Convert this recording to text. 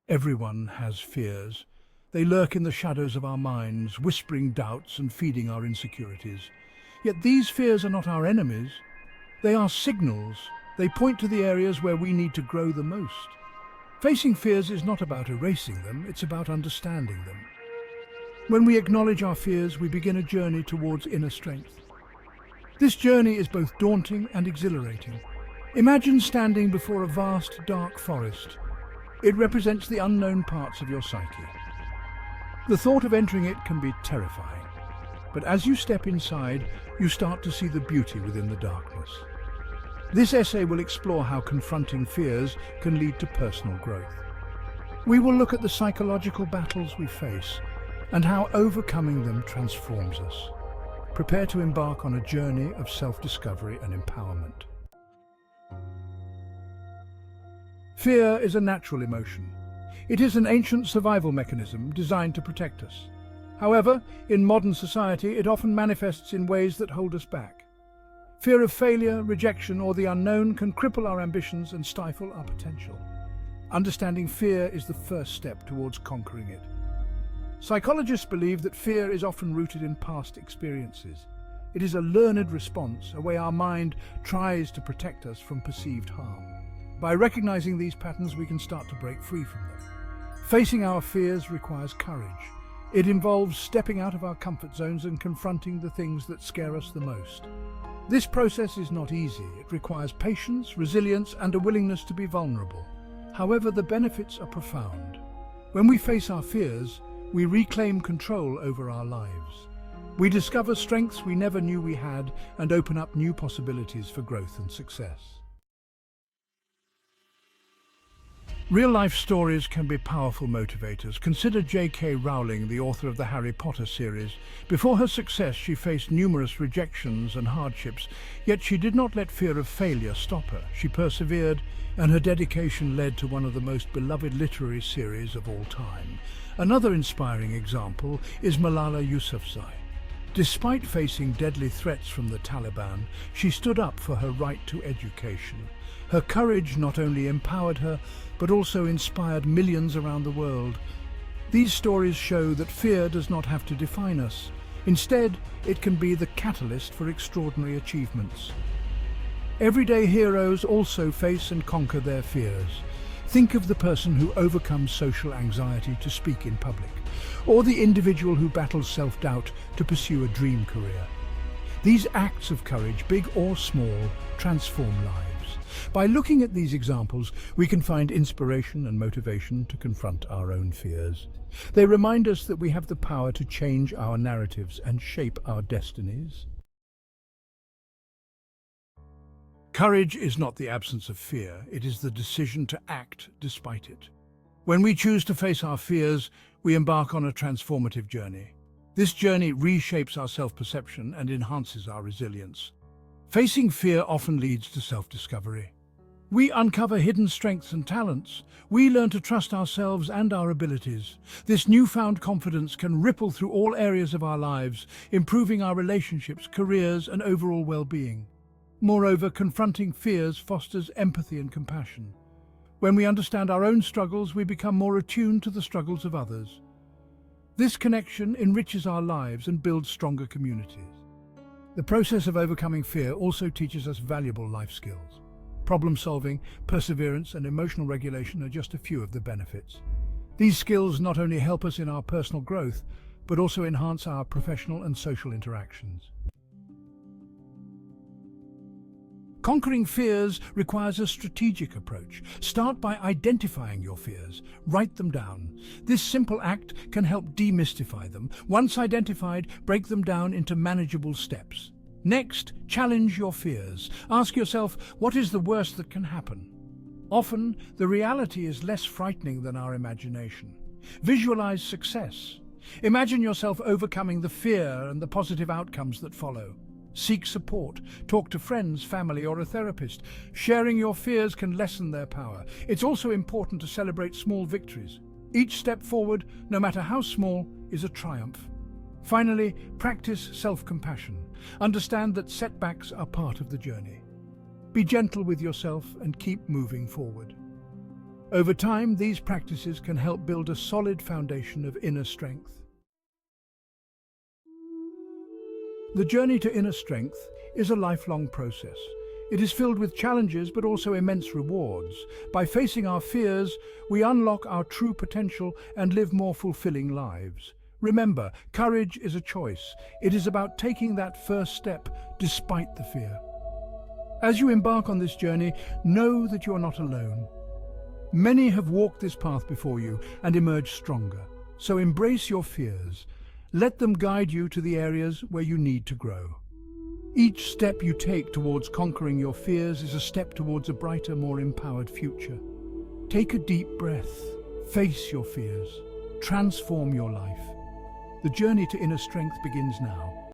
Everyone has fears. They lurk in the shadows of our minds, whispering doubts and feeding our insecurities. Yet these fears are not our enemies. They are signals. They point to the areas where we need to grow the most. Facing fears is not about erasing them, it's about understanding them. When we acknowledge our fears, we begin a journey towards inner strength. This journey is both daunting and exhilarating. Imagine standing before a vast, dark forest. It represents the unknown parts of your psyche. The thought of entering it can be terrifying, but as you step inside, you start to see the beauty within the darkness. This essay will explore how confronting fears can lead to personal growth. We will look at the psychological battles we face and how overcoming them transforms us. Prepare to embark on a journey of self-discovery and empowerment. Fear is a natural emotion. It is an ancient survival mechanism designed to protect us. However, in modern society, it often manifests in ways that hold us back. Fear of failure, rejection, or the unknown can cripple our ambitions and stifle our potential. Understanding fear is the first step towards conquering it. Psychologists believe that fear is often rooted in past experiences. It is a learned response, a way our mind tries to protect us from perceived harm. By recognizing these patterns, we can start to break free from them. Facing our fears requires courage. It involves stepping out of our comfort zones and confronting the things that scare us the most. This process is not easy. It requires patience, resilience, and a willingness to be vulnerable. However, the benefits are profound. When we face our fears, we reclaim control over our lives. We discover strengths we never knew we had and open up new possibilities for growth and success. Real-life stories can be powerful motivators. Consider J.K. Rowling, the author of the Harry Potter series. Before her success, she faced numerous rejections and hardships, yet she did not let fear of failure stop her. She persevered, and her dedication led to one of the most beloved literary series of all time. Another inspiring example is Malala Yousafzai. Despite facing deadly threats from the Taliban, she stood up for her right to education. Her courage not only empowered her, but also inspired millions around the world. These stories show that fear does not have to define us. Instead, it can be the catalyst for extraordinary achievements. Everyday heroes also face and conquer their fears. Think of the person who overcomes social anxiety to speak in public, or the individual who battles self-doubt to pursue a dream career. These acts of courage, big or small, transform lives. By looking at these examples, we can find inspiration and motivation to confront our own fears. They remind us that we have the power to change our narratives and shape our destinies. Courage is not the absence of fear, it is the decision to act despite it. When we choose to face our fears, we embark on a transformative journey. This journey reshapes our self-perception and enhances our resilience. Facing fear often leads to self-discovery. We uncover hidden strengths and talents. We learn to trust ourselves and our abilities. This newfound confidence can ripple through all areas of our lives, improving our relationships, careers, and overall well-being. Moreover, confronting fears fosters empathy and compassion. When we understand our own struggles, we become more attuned to the struggles of others. This connection enriches our lives and builds stronger communities. The process of overcoming fear also teaches us valuable life skills. Problem solving, perseverance, and emotional regulation are just a few of the benefits. These skills not only help us in our personal growth, but also enhance our professional and social interactions. Conquering fears requires a strategic approach. Start by identifying your fears. Write them down. This simple act can help demystify them. Once identified, break them down into manageable steps. Next, challenge your fears. Ask yourself, what is the worst that can happen? Often, the reality is less frightening than our imagination. Visualize success. Imagine yourself overcoming the fear and the positive outcomes that follow. Seek support. Talk to friends, family, or a therapist. Sharing your fears can lessen their power. It's also important to celebrate small victories. Each step forward, no matter how small, is a triumph. Finally, practice self-compassion. Understand that setbacks are part of the journey. Be gentle with yourself and keep moving forward. Over time, these practices can help build a solid foundation of inner strength. The journey to inner strength is a lifelong process. It is filled with challenges but also immense rewards. By facing our fears, we unlock our true potential and live more fulfilling lives. Remember, courage is a choice. It is about taking that first step despite the fear. As you embark on this journey, know that you are not alone. Many have walked this path before you and emerged stronger. So embrace your fears. Let them guide you to the areas where you need to grow. Each step you take towards conquering your fears is a step towards a brighter, more empowered future. Take a deep breath. Face your fears. Transform your life. The journey to inner strength begins now.